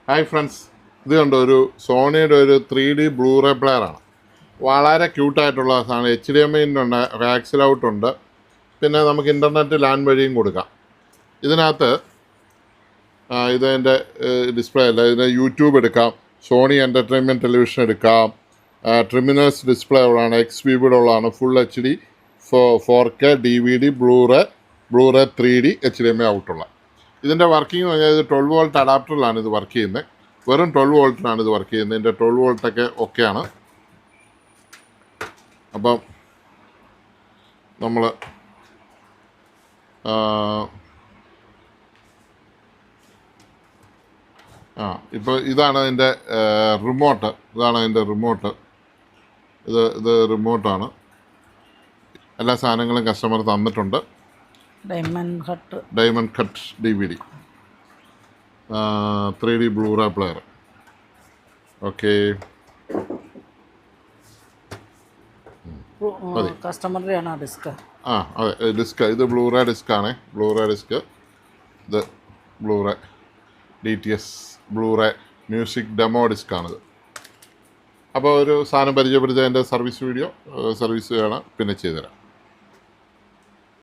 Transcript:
Hi friends, ഇത് കണ്ടോ ഒരു സോണിയുടെ ഒരു 3D ബ്ലൂറേ പ്ലെയറാണ്. വളരെ ക്യൂട്ടായിട്ടുള്ള സാധനം. HDMI ഉണ്ട്, ആക്സിൽ ഔട്ട് ഉണ്ട്, പിന്നെ നമുക്ക് ഇൻ്റർനെറ്റ് ലാൻ വഴിയും കൊടുക്കാം. ഇതിനകത്ത് ഇതെൻ്റെ ഡിസ്പ്ലേ അല്ല, ഇതിന് യൂട്യൂബ് എടുക്കാം, സോണി എൻ്റർടൈൻമെൻറ്റ് ടെലിവിഷൻ എടുക്കാം, ട്രിമിനേഴ്സ് ഡിസ്പ്ലേ ഉള്ളതാണ്, XVB ഉള്ളതാണ്, full HD 4K DVD blue ray 3D HDMI ഔട്ടുള്ള. ഇതിൻ്റെ വർക്കിംഗ് എന്ന് പറഞ്ഞാൽ ഇത് 12 വോൾട്ട് അഡാപ്റ്ററിലാണ് ഇത് വർക്ക് ചെയ്യുന്നത്. വെറും 12 വോൾട്ടിനാണ് ഇത് വർക്ക് ചെയ്യുന്നത്. ഇതിൻ്റെ 12 വോൾട്ടൊക്കെ ഓക്കെയാണ്. അപ്പം നമ്മൾ ഇപ്പോൾ ഇതാണ് അതിൻ്റെ റിമോട്ട്. ഇതാണ് അതിൻ്റെ റിമോട്ട്. ഇത് റിമോട്ടാണ്. എല്ലാ സാധനങ്ങളും കസ്റ്റമർ തന്നിട്ടുണ്ട്. Diamond cut DVD 3D Blu-ray player. Okay, കസ്റ്റമറുടെയാണ് ഡിസ്ക്. അതെ, ഡിസ്ക്. ഇത് ബ്ലൂറേ ഡിസ്ക്കാണ്. Blu-ray disc. ഇത് Blu-ray DTS Blu-ray music demo ഡിസ്ക്കാണിത്. അപ്പോൾ ഒരു സാധനം പരിചയപ്പെടുത്തിയ എൻ്റെ സർവീസ് വീഡിയോ സർവീസ് ചെയ്യണം, പിന്നെ ചെയ്തുതരാം.